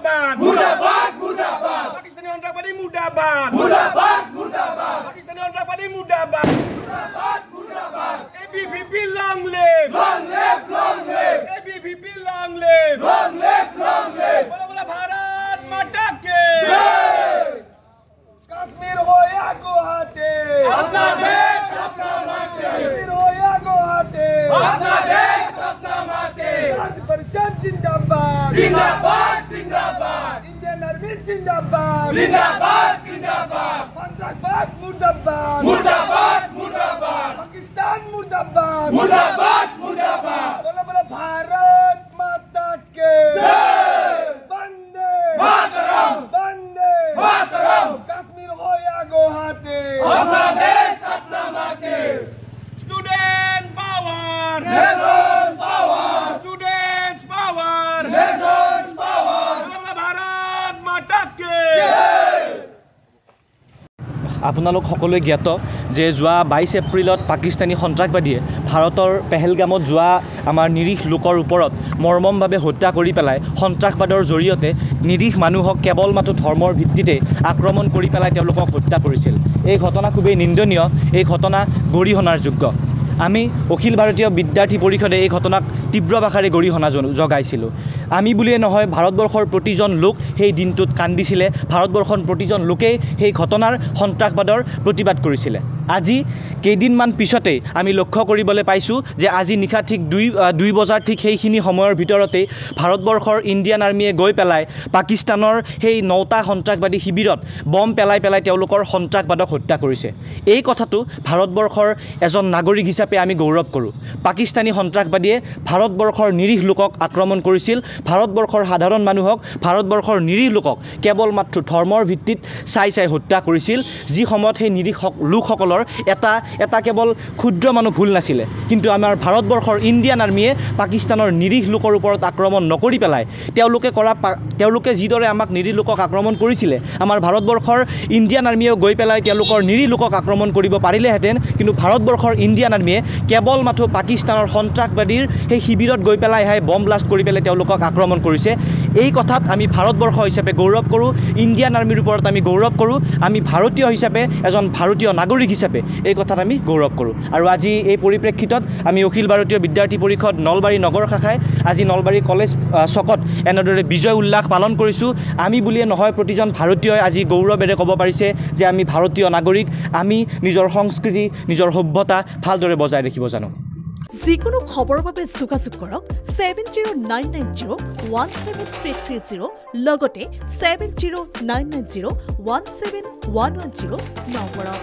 मुर्दाबाद मुर्दाबाद मुर्दाबाद पाकिस्तानी आतंकवादी मुर्दाबाद मुर्दाबाद मुर्दाबाद पाकिस्तानी आतंकवादी मुर्दाबाद मुर्दाबाद मुर्दाबाद ABVP long live long live long live ABVP long live long live long live बोला बोला भारत माता के जय कश्मीर हो या गुवाहाटी अपना देश अपना माटी कश्मीर हो या गुवाहाटी अपना देश अपना माटी भारत परिषद जिंदाबाद जिंदाबाद जिंदाबाद इंडियन आर्मी जिंदाबाद जिंदाबाद जिंदाबाद आतंकवाद मुर्दाबाद मुर्दाबाद मुर्दाबाद पाकिस्तान मुर्दाबाद मुर्दाबाद मुर्दाबाद बोला बोला भारत माता के जय वंदे मातरम वंदे मातरम कश्मीर हो या गुवाहाटी अपना देश अपना माटी student power nation power students power nation power बोला बोला भारत माता के আপোনালোক সকলোৱে জ্ঞাত যে যোৱা 22 এপ্ৰিলত পাকিস্তানী সন্ত্ৰাসবাদীয়ে ভাৰতৰ পেহেলগামত যোৱা আমাৰ নিৰীহ লোকৰ ওপৰত মৰ্মমভাৱে হত্যা কৰি পেলাই সন্ত্ৰাসবাদৰ জৰিয়তে নিৰীহ মানুহক কেৱল মাত্ৰ ধৰ্মৰ ভিত্তিতে আক্ৰমণ কৰি পেলাই তেওঁলোকক হত্যা কৰিছিল। এই ঘটনা খুবেই নিন্দনীয়, এই ঘটনা গৰিহণাৰ যোগ্য। আমি অখিল ভাৰতীয় বিদ্যাৰ্থী পৰিষদে এই ঘটনাক তীব্ৰ ভাষাৰে গৰিহণা জগাইছিলোঁ। আমি বুলিয়ে নহয়, ভাৰতবৰ্ষৰ প্ৰতিজন লোক সেই দিনটোত কান্দিছিলে, ভাৰতবৰ্ষৰ প্ৰতিজন লোকেই সেই ঘটনাৰ সন্ত্ৰাসবাদৰ প্ৰতিবাদ কৰিছিলে। আজি কেইদিনমান পিছতেই আমি লক্ষ্য কৰিবলৈ পাইছোঁ যে আজি নিশা ঠিক 2 বজাৰ ঠিক সেইখিনি সময়ৰ ভিতৰতেই ভাৰতবৰ্ষৰ ইণ্ডিয়ান আৰ্মিয়ে গৈ পেলাই পাকিস্তানৰ সেই 9টা সন্ত্ৰাসবাদী শিবিৰত বম পেলাই তেওঁলোকৰ সন্ত্ৰাসবাদক হত্যা কৰিছে। এই কথাটো ভাৰতবৰ্ষৰ এজন নাগৰিক হিচাপে আমি গৌৰৱ কৰোঁ। পাকিস্তানী সন্ত্ৰাসবাদীয়ে ভাৰতবৰ্ষৰ নিৰীহ লোকক আক্ৰমণ কৰিছিল, ভাৰতবৰ্ষৰ সাধাৰণ মানুহক, ভাৰতবৰ্ষৰ নিৰীহ লোকক কেৱল মাত্ৰ ধৰ্মৰ ভিত্তিত চাই হত্যা কৰিছিল, যি সময়ত সেই নিৰীহ লোকসকলৰ এটা কেৱল ক্ষুদ্ৰ মানুহ ভুল নাছিলে। কিন্তু আমাৰ ভাৰতবৰ্ষৰ ইণ্ডিয়ান আৰ্মিয়ে পাকিস্তানৰ নিৰীহ লোকৰ ওপৰত আক্ৰমণ নকৰি পেলাই তেওঁলোকে যিদৰে আমাক নিৰীহ লোকক আক্ৰমণ কৰিছিলে, আমাৰ ভাৰতবৰ্ষৰ ইণ্ডিয়ান আৰ্মিয়েও গৈ পেলাই তেওঁলোকৰ নিৰীহ লোকক আক্ৰমণ কৰিব পাৰিলেহেঁতেন। কিন্তু ভাৰতবৰ্ষৰ ইণ্ডিয়ান আৰ্মিয়ে কেৱল মাত্ৰ পাকিস্তানৰ সন্ত্ৰাসবাদীৰ সেই শিবিৰত গৈ পেলাই বম ব্লাষ্ট কৰি পেলাই তেওঁলোকক আক্ৰমণ কৰিছে। এই কথাত আমি ভাৰতবৰ্ষ হিচাপে গৌৰৱ কৰোঁ, ইণ্ডিয়ান আৰ্মিৰ ওপৰত আমি গৌৰৱ কৰোঁ। আমি ভাৰতীয় হিচাপে, এজন ভাৰতীয় নাগৰিক হিচাপে এই কথাত আমি গৌৰৱ কৰোঁ। আৰু আজি এই পৰিপ্ৰেক্ষিতত আমি অখিল ভাৰতীয় বিদ্যাৰ্থী পৰিষদ নলবাৰী নগৰ শাখাই আজি নলবাৰী কলেজ চকত এনেদৰে বিজয় উল্লাস পালন কৰিছোঁ। আমি বুলিয়ে নহয়, প্ৰতিজন ভাৰতীয়ই আজি গৌৰৱেৰে ক'ব পাৰিছে যে আমি ভাৰতীয় নাগৰিক, আমি নিজৰ সংস্কৃতি, নিজৰ সভ্যতা ভালদৰে বজাই ৰাখিব জানো। যিকোনো খবৰৰ বাবে যোগাযোগ কৰক 7099017330 লগতে 7099017110 নম্বৰত।